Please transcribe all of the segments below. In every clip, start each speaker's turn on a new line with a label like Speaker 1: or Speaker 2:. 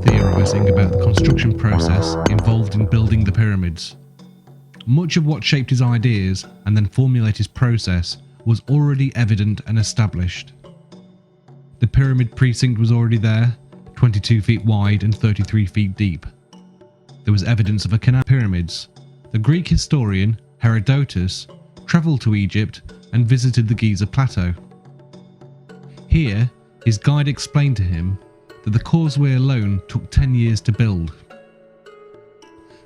Speaker 1: Theorizing about the construction process involved in building the pyramids. Much of what shaped his ideas and then formulated his process was already evident and established. The pyramid precinct was already there, 22 feet wide and 33 feet deep. There was evidence of a canal pyramids. The Greek historian Herodotus travelled to Egypt and visited the Giza plateau. Here, his guide explained to him that the causeway alone took 10 years to build.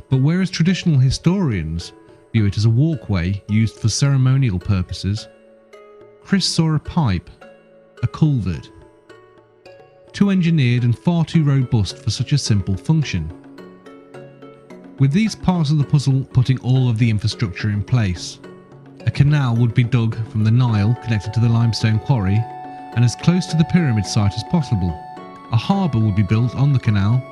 Speaker 1: But whereas traditional historians view it as a walkway used for ceremonial purposes, Chris saw a pipe, a culvert, too engineered and far too robust for such a simple function. With these parts of the puzzle putting all of the infrastructure in place, a canal would be dug from the Nile connected to the limestone quarry and as close to the pyramid site as possible. A harbour would be built on the canal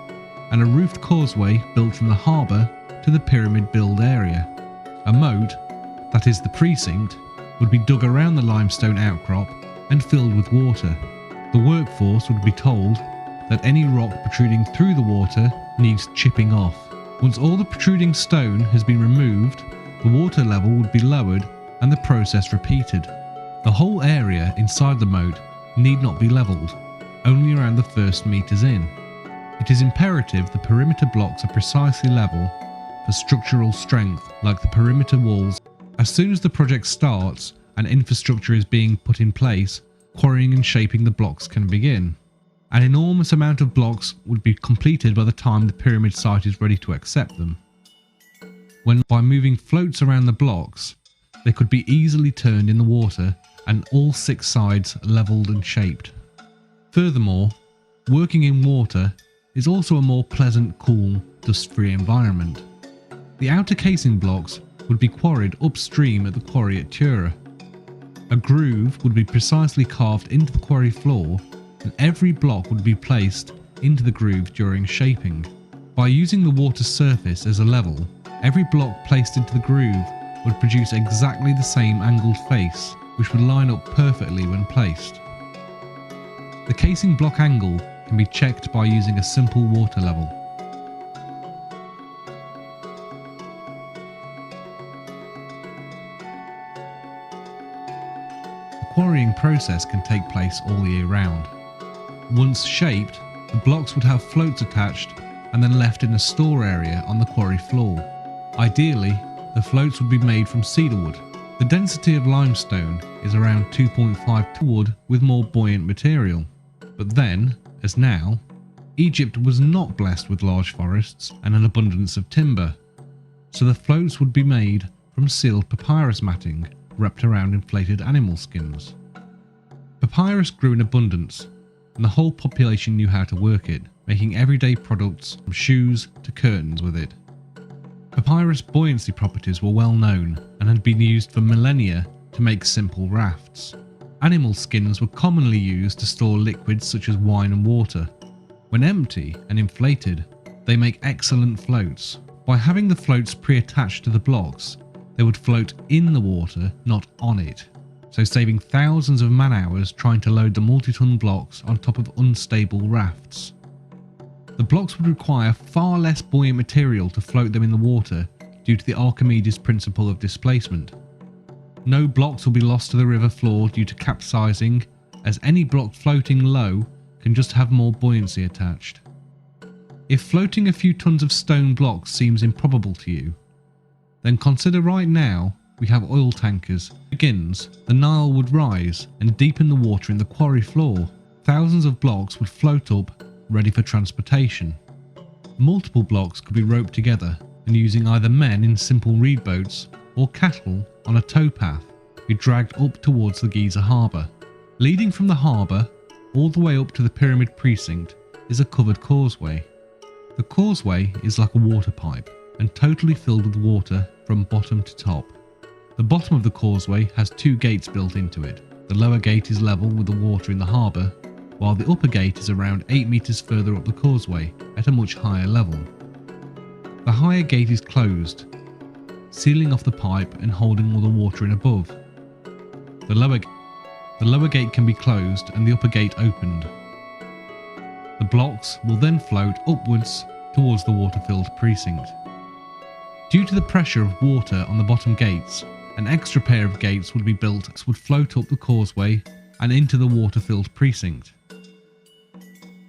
Speaker 1: and a roofed causeway built from the harbour to the pyramid build area. A moat, that is the precinct, would be dug around the limestone outcrop and filled with water. The workforce would be told that any rock protruding through the water needs chipping off. Once all the protruding stone has been removed, the water level would be lowered and the process repeated. The whole area inside the moat need not be levelled, only around the first metres in. It is imperative the perimeter blocks are precisely level for structural strength, like the perimeter walls. As soon as the project starts and infrastructure is being put in place, quarrying and shaping the blocks can begin. An enormous amount of blocks would be completed by the time the pyramid site is ready to accept them. By moving floats around the blocks, they could be easily turned in the water and all 6 sides levelled and shaped. Furthermore, working in water is also a more pleasant, cool, dust-free environment. The outer casing blocks would be quarried upstream at the quarry at Tura. A groove would be precisely carved into the quarry floor, and every block would be placed into the groove during shaping. By using the water surface as a level, every block placed into the groove would produce exactly the same angled face, which would line up perfectly when placed. The casing block angle can be checked by using a simple water level. The quarrying process can take place all year round. Once shaped, the blocks would have floats attached and then left in a store area on the quarry floor. Ideally, the floats would be made from cedar wood. The density of limestone is around 2.5 to wood with more buoyant material. But then, as now, Egypt was not blessed with large forests and an abundance of timber, so the floats would be made from sealed papyrus matting wrapped around inflated animal skins. Papyrus grew in abundance, and the whole population knew how to work it, making everyday products from shoes to curtains with it. Papyrus buoyancy properties were well known and had been used for millennia to make simple rafts. Animal skins were commonly used to store liquids such as wine and water. When empty and inflated, they make excellent floats. By having the floats pre-attached to the blocks, they would float in the water, not on it, so saving thousands of man-hours trying to load the multi-ton blocks on top of unstable rafts. The blocks would require far less buoyant material to float them in the water due to the Archimedes principle of displacement. No blocks will be lost to the river floor due to capsizing, as any block floating low can just have more buoyancy attached. If floating a few tons of stone blocks seems improbable to you, then consider right now we have oil tankers. Begins, the Nile would rise and deepen the water in the quarry floor. Thousands of blocks would float up, ready for transportation. Multiple blocks could be roped together and using either men in simple reed boats or cattle on a towpath be dragged up towards the Giza harbour. Leading from the harbour all the way up to the pyramid precinct is a covered causeway. The causeway is like a water pipe and totally filled with water from bottom to top. The bottom of the causeway has two gates built into it. The lower gate is level with the water in the harbour, while the upper gate is around 8 metres further up the causeway at a much higher level. The higher gate is closed, sealing off the pipe and holding all the water in above. The lower gate can be closed and the upper gate opened. The blocks will then float upwards towards the water-filled precinct. Due to the pressure of water on the bottom gates, an extra pair of gates would be built that would float up the causeway and into the water-filled precinct.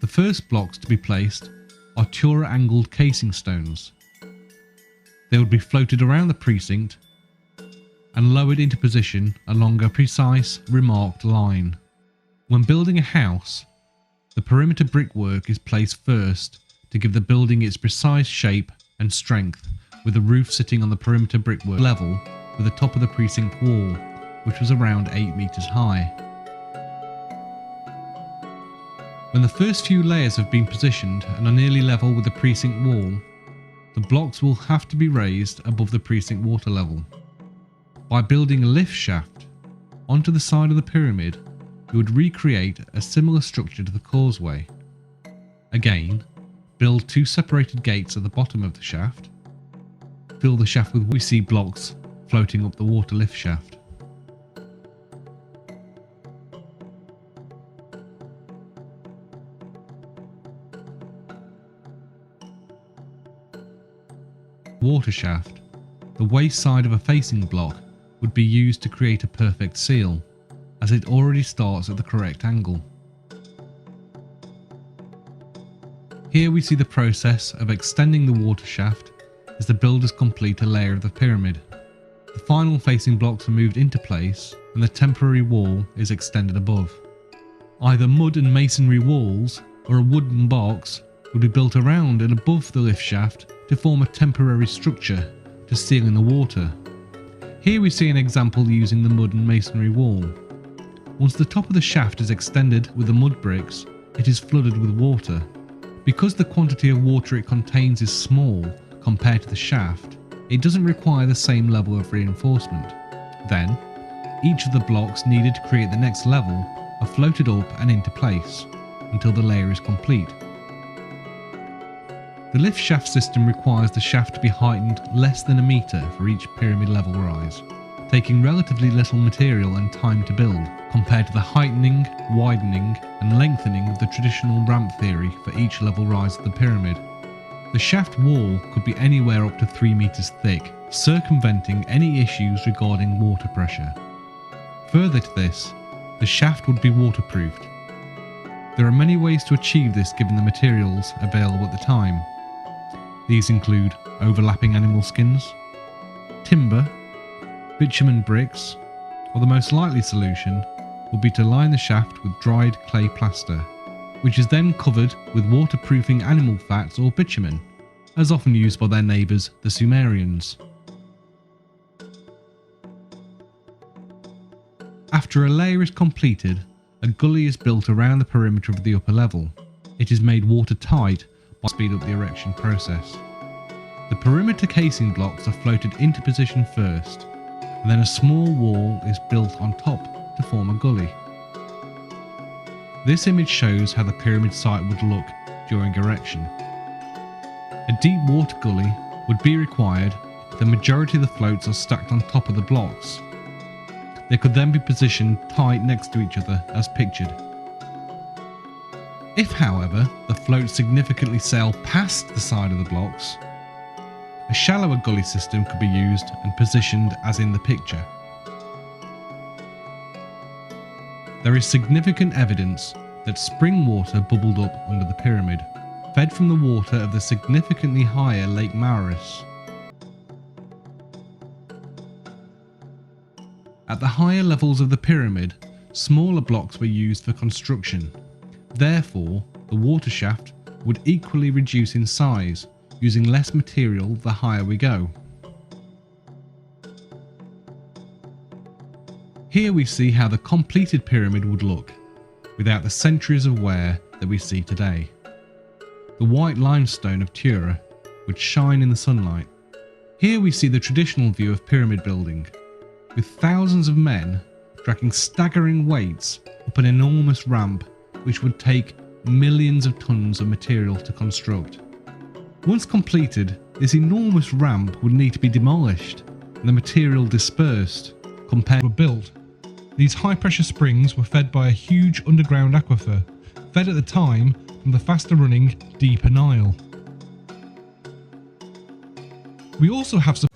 Speaker 1: The first blocks to be placed are Tura-angled casing stones. They would be floated around the precinct and lowered into position along a precise, remarked line. When building a house, the perimeter brickwork is placed first to give the building its precise shape and strength, with the roof sitting on the perimeter brickwork level with the top of the precinct wall, which was around 8 metres high. When the first few layers have been positioned and are nearly level with the precinct wall, the blocks will have to be raised above the precinct water level. By building a lift shaft onto the side of the pyramid, you would recreate a similar structure to the causeway. Again, build two separated gates at the bottom of the shaft. Fill the shaft with we blocks floating up the water lift shaft. Water shaft, the waist side of a facing block would be used to create a perfect seal, as it already starts at the correct angle. Here we see the process of extending the water shaft as the builders complete a layer of the pyramid. The final facing blocks are moved into place and the temporary wall is extended above. Either mud and masonry walls or a wooden box would be built around and above the lift shaft to form a temporary structure to seal in the water. Here we see an example using the mud and masonry wall. Once the top of the shaft is extended with the mud bricks, it is flooded with water. Because the quantity of water it contains is small compared to the shaft, it doesn't require the same level of reinforcement. Then, each of the blocks needed to create the next level are floated up and into place until the layer is complete. The lift shaft system requires the shaft to be heightened less than a metre for each pyramid level rise, taking relatively little material and time to build, compared to the heightening, widening and lengthening of the traditional ramp theory for each level rise of the pyramid. The shaft wall could be anywhere up to 3 metres thick, circumventing any issues regarding water pressure. Further to this, the shaft would be waterproofed. There are many ways to achieve this given the materials available at the time. These include overlapping animal skins, timber, bitumen bricks, or the most likely solution would be to line the shaft with dried clay plaster, which is then covered with waterproofing animal fats or bitumen, as often used by their neighbours the Sumerians. After a layer is completed, a gully is built around the perimeter of the upper level. It is made watertight to speed up the erection process. The perimeter casing blocks are floated into position first, and then a small wall is built on top to form a gully. This image shows how the pyramid site would look during erection. A deep water gully would be required if the majority of the floats are stacked on top of the blocks. They could then be positioned tight next to each other as pictured. If, however, the floats significantly sail past the side of the blocks, a shallower gully system could be used and positioned as in the picture. There is significant evidence that spring water bubbled up under the pyramid, fed from the water of the significantly higher Lake Maurus. At the higher levels of the pyramid, smaller blocks were used for construction. Therefore, the water shaft would equally reduce in size, using less material the higher we go. Here we see how the completed pyramid would look, without the centuries of wear that we see today. The white limestone of Tura would shine in the sunlight. Here we see the traditional view of pyramid building, with thousands of men dragging staggering weights up an enormous ramp which would take millions of tons of material to construct. Once completed, this enormous ramp would need to be demolished and the material dispersed compared to built. These high pressure springs were fed by a huge underground aquifer, fed at the time from the faster running deeper Nile. We also have some